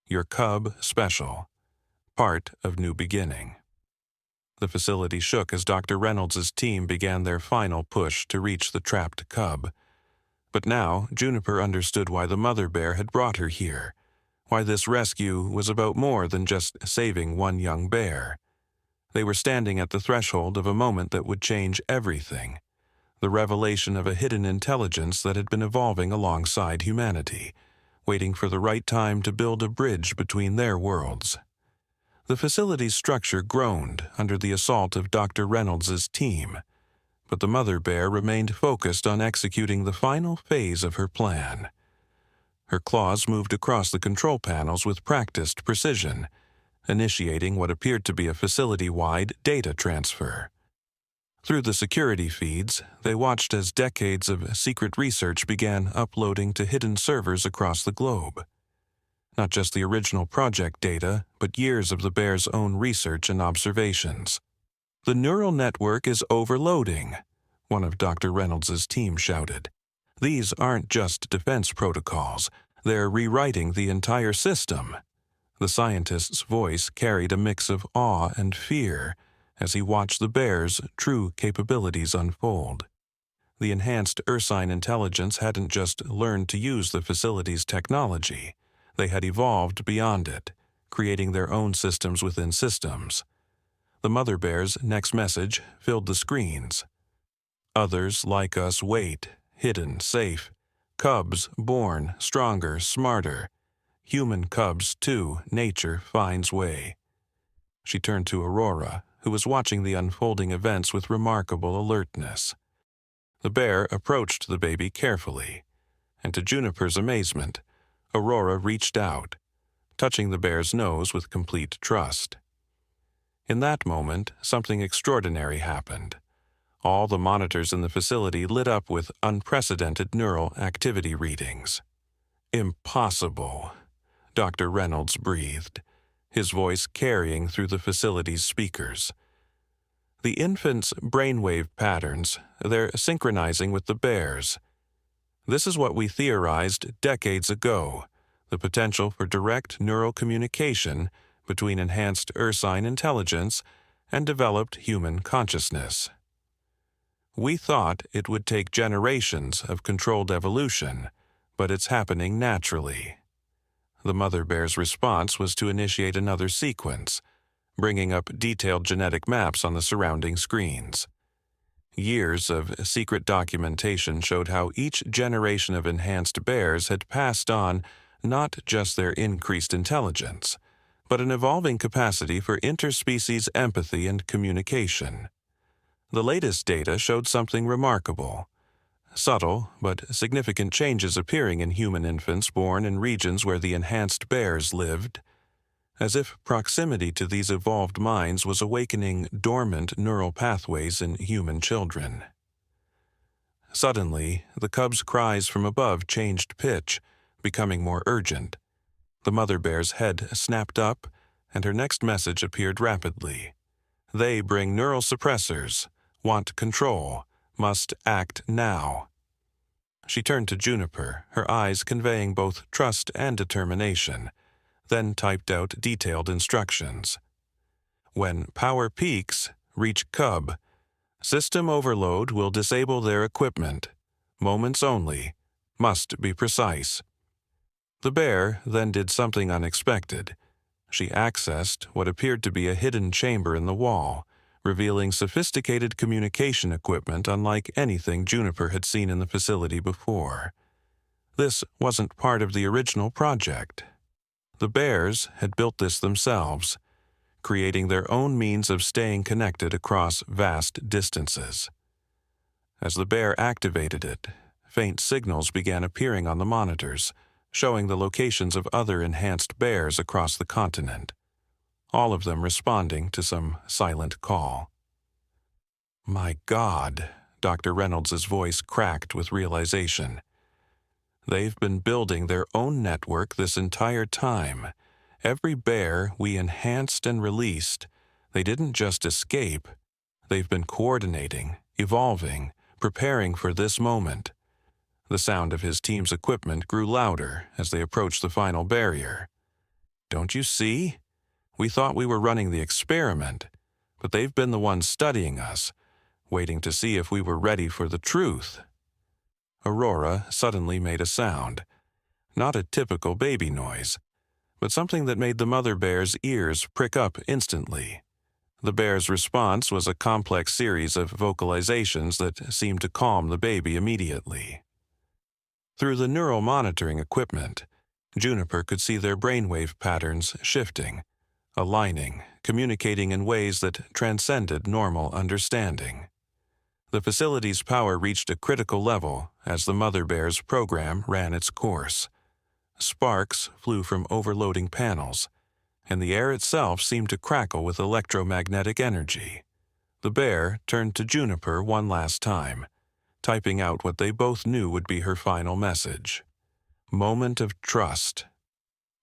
Your cub special. Part of new beginning." The facility shook as Dr. Reynolds' team began their final push to reach the trapped cub. But now Juniper understood why the mother bear had brought her here, why this rescue was about more than just saving one young bear. They were standing at the threshold of a moment that would change everything, the revelation of a hidden intelligence that had been evolving alongside humanity, waiting for the right time to build a bridge between their worlds. The facility's structure groaned under the assault of Dr. Reynolds' team. but the mother bear remained focused on executing the final phase of her plan. Her claws moved across the control panels with practiced precision, initiating what appeared to be a facility-wide data transfer. Through the security feeds, they watched as decades of secret research began uploading to hidden servers across the globe. Not just the original project data, but years of the bear's own research and observations. "The neural network is overloading," one of Dr. Reynolds' team shouted. "These aren't just defense protocols. They're rewriting the entire system." The scientist's voice carried a mix of awe and fear as he watched the bear's true capabilities unfold. The enhanced Ursine intelligence hadn't just learned to use the facility's technology. They had evolved beyond it, creating their own systems within systems. The mother bear's next message filled the screens. "Others like us wait, hidden, safe. Cubs born, stronger, smarter. Human cubs, too, nature finds way." She turned to Aurora, who was watching the unfolding events with remarkable alertness. The bear approached the baby carefully, and to Juniper's amazement, Aurora reached out, touching the bear's nose with complete trust. In that moment, something extraordinary happened. All the monitors in the facility lit up with unprecedented neural activity readings. "Impossible," Dr. Reynolds breathed, his voice carrying through the facility's speakers. "The infant's brainwave patterns, they're synchronizing with the bear's. This is what we theorized decades ago, the potential for direct neural communication between enhanced Ursine intelligence and developed human consciousness. We thought it would take generations of controlled evolution, but it's happening naturally." The mother bear's response was to initiate another sequence, bringing up detailed genetic maps on the surrounding screens. Years of secret documentation showed how each generation of enhanced bears had passed on not just their increased intelligence, but an evolving capacity for interspecies empathy and communication. The latest data showed something remarkable. Subtle but significant changes appearing in human infants born in regions where the enhanced bears lived, as if proximity to these evolved minds was awakening dormant neural pathways in human children. Suddenly, the cub's cries from above changed pitch, becoming more urgent. The mother bear's head snapped up, and her next message appeared rapidly. "They bring neural suppressors, want control, must act now." She turned to Juniper, her eyes conveying both trust and determination, then typed out detailed instructions. "When power peaks, reach cub. System overload will disable their equipment. Moments only. Must be precise." The bear then did something unexpected. She accessed what appeared to be a hidden chamber in the wall, revealing sophisticated communication equipment unlike anything Juniper had seen in the facility before. This wasn't part of the original project. The bears had built this themselves, creating their own means of staying connected across vast distances. As the bear activated it, faint signals began appearing on the monitors, showing the locations of other enhanced bears across the continent, all of them responding to some silent call. "My God," Dr. Reynolds' voice cracked with realization. "They've been building their own network this entire time. Every bear we enhanced and released, they didn't just escape. They've been coordinating, evolving, preparing for this moment." The sound of his team's equipment grew louder as they approached the final barrier. "Don't you see? We thought we were running the experiment, but they've been the ones studying us, waiting to see if we were ready for the truth." Aurora suddenly made a sound, not a typical baby noise, but something that made the mother bear's ears prick up instantly. The bear's response was a complex series of vocalizations that seemed to calm the baby immediately. Through the neural monitoring equipment, Juniper could see their brainwave patterns shifting, aligning, communicating in ways that transcended normal understanding. The facility's power reached a critical level as the mother bear's program ran its course. Sparks flew from overloading panels, and the air itself seemed to crackle with electromagnetic energy. The bear turned to Juniper one last time, typing out what they both knew would be her final message. Moment of trust.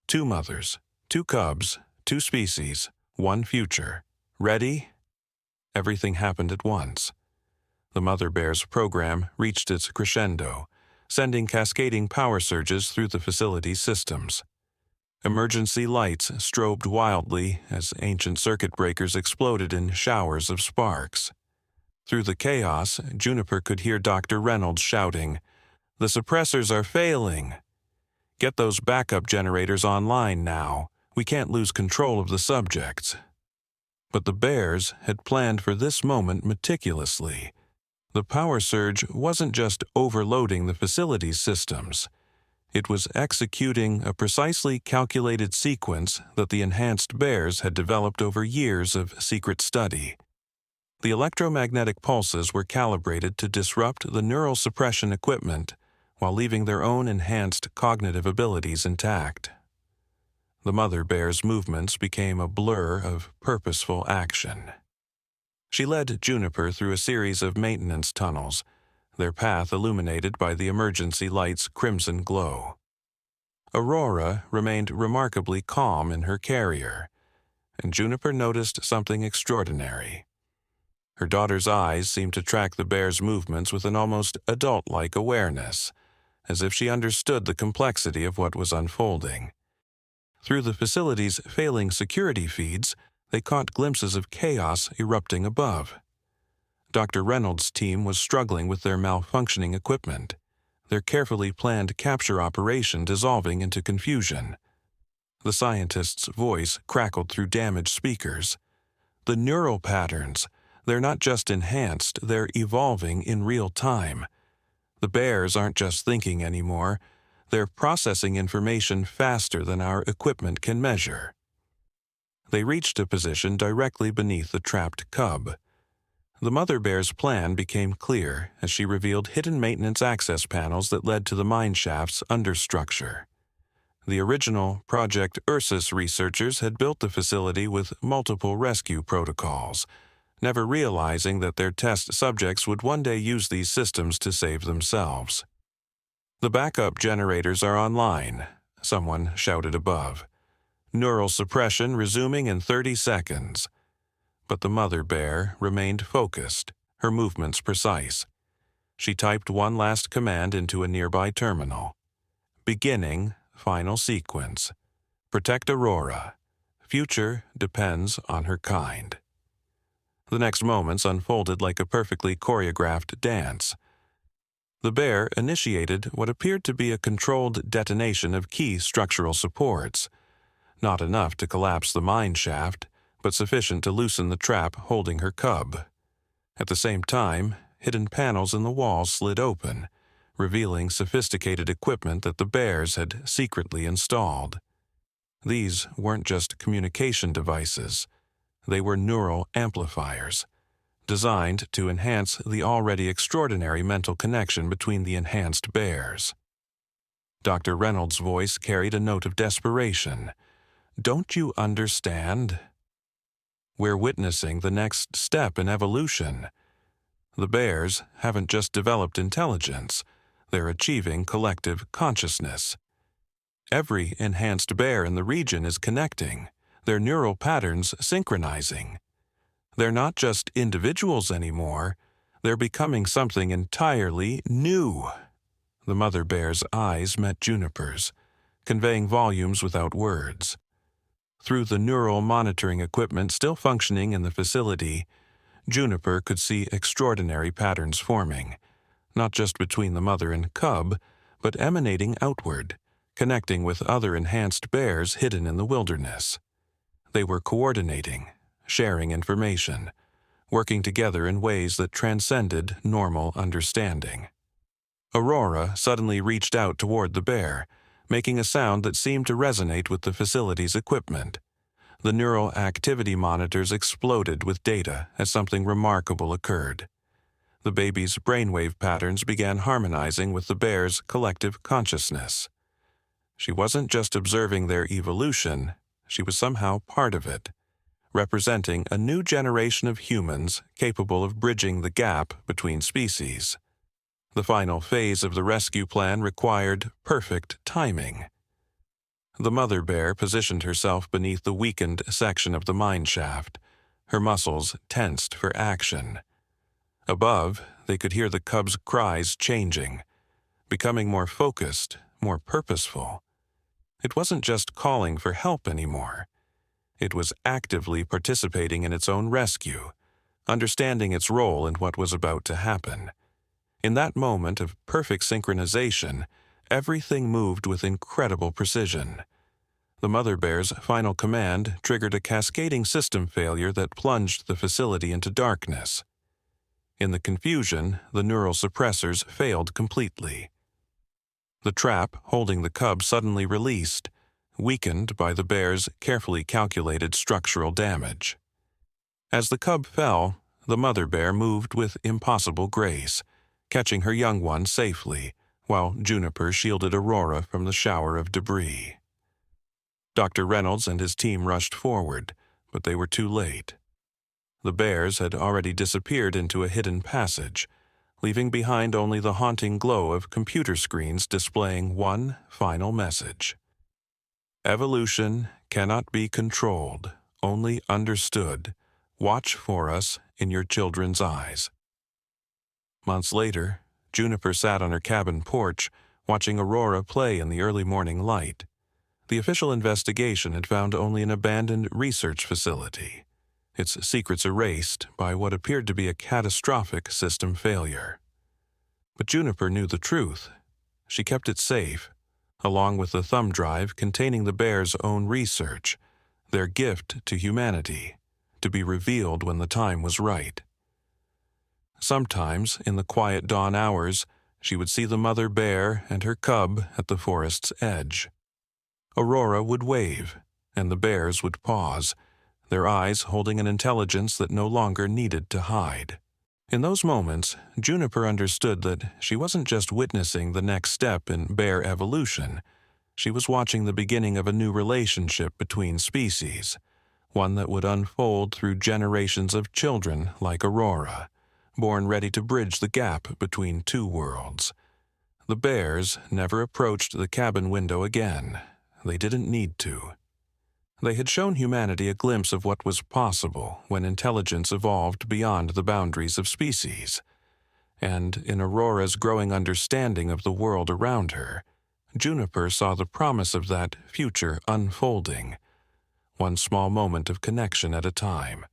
2 mothers, 2 cubs, 2 species, 1 future. Ready? Everything happened at once. The mother bear's program reached its crescendo, sending cascading power surges through the facility's systems. Emergency lights strobed wildly as ancient circuit breakers exploded in showers of sparks. Through the chaos, Juniper could hear Dr. Reynolds shouting, "The suppressors are failing. Get those backup generators online now. We can't lose control of the subjects." But the bears had planned for this moment meticulously. The power surge wasn't just overloading the facility's systems. It was executing a precisely calculated sequence that the enhanced bears had developed over years of secret study. The electromagnetic pulses were calibrated to disrupt the neural suppression equipment while leaving their own enhanced cognitive abilities intact. The mother bear's movements became a blur of purposeful action. She led Juniper through a series of maintenance tunnels, their path illuminated by the emergency light's crimson glow. Aurora remained remarkably calm in her carrier, and Juniper noticed something extraordinary. Her daughter's eyes seemed to track the bear's movements with an almost adult-like awareness, as if she understood the complexity of what was unfolding. Through the facility's failing security feeds, they caught glimpses of chaos erupting above. Dr. Reynolds' team was struggling with their malfunctioning equipment, their carefully planned capture operation dissolving into confusion. The scientist's voice crackled through damaged speakers. The neural patterns, they're not just enhanced, they're evolving in real time. The bears aren't just thinking anymore, they're processing information faster than our equipment can measure. They reached a position directly beneath the trapped cub. The mother bear's plan became clear as she revealed hidden maintenance access panels that led to the mine shaft's understructure. The original Project Ursus researchers had built the facility with multiple rescue protocols, never realizing that their test subjects would one day use these systems to save themselves. "The backup generators are online," someone shouted above. "Neural suppression resuming in 30 seconds. But the mother bear remained focused, her movements precise. She typed one last command into a nearby terminal. "Beginning, final sequence. Protect Aurora. Future depends on her kind." The next moments unfolded like a perfectly choreographed dance. The bear initiated what appeared to be a controlled detonation of key structural supports. Not enough to collapse the mine shaft, but sufficient to loosen the trap holding her cub. At the same time, hidden panels in the wall slid open, revealing sophisticated equipment that the bears had secretly installed. These weren't just communication devices. They were neural amplifiers, designed to enhance the already extraordinary mental connection between the enhanced bears. Dr. Reynolds' voice carried a note of desperation. "Don't you understand? We're witnessing the next step in evolution. The bears haven't just developed intelligence, they're achieving collective consciousness. Every enhanced bear in the region is connecting, their neural patterns synchronizing. They're not just individuals anymore, they're becoming something entirely new." The mother bear's eyes met Juniper's, conveying volumes without words. Through the neural monitoring equipment still functioning in the facility, Juniper could see extraordinary patterns forming, not just between the mother and cub, but emanating outward, connecting with other enhanced bears hidden in the wilderness. They were coordinating, sharing information, working together in ways that transcended normal understanding. Aurora suddenly reached out toward the bear, making a sound that seemed to resonate with the facility's equipment. The neural activity monitors exploded with data as something remarkable occurred. The baby's brainwave patterns began harmonizing with the bear's collective consciousness. She wasn't just observing their evolution, she was somehow part of it, representing a new generation of humans capable of bridging the gap between species. The final phase of the rescue plan required perfect timing. The mother bear positioned herself beneath the weakened section of the mine shaft, her muscles tensed for action. Above, they could hear the cub's cries changing, becoming more focused, more purposeful. It wasn't just calling for help anymore. It was actively participating in its own rescue, understanding its role in what was about to happen. In that moment of perfect synchronization, everything moved with incredible precision. The mother bear's final command triggered a cascading system failure that plunged the facility into darkness. In the confusion, the neural suppressors failed completely. The trap holding the cub suddenly released, weakened by the bear's carefully calculated structural damage. As the cub fell, the mother bear moved with impossible grace, catching her young one safely, while Juniper shielded Aurora from the shower of debris. Dr. Reynolds and his team rushed forward, but they were too late. The bears had already disappeared into a hidden passage, leaving behind only the haunting glow of computer screens displaying one final message. Evolution cannot be controlled, only understood. Watch for us in your children's eyes. Months later, Juniper sat on her cabin porch, watching Aurora play in the early morning light. The official investigation had found only an abandoned research facility, its secrets erased by what appeared to be a catastrophic system failure. But Juniper knew the truth. She kept it safe, along with the thumb drive containing the bear's own research, their gift to humanity, to be revealed when the time was right. Sometimes, in the quiet dawn hours, she would see the mother bear and her cub at the forest's edge. Aurora would wave, and the bears would pause, their eyes holding an intelligence that no longer needed to hide. In those moments, Juniper understood that she wasn't just witnessing the next step in bear evolution. She was watching the beginning of a new relationship between species, one that would unfold through generations of children like Aurora, born ready to bridge the gap between two worlds. The bears never approached the cabin window again. They didn't need to. They had shown humanity a glimpse of what was possible when intelligence evolved beyond the boundaries of species. And in Aurora's growing understanding of the world around her, Juniper saw the promise of that future unfolding, one small moment of connection at a time.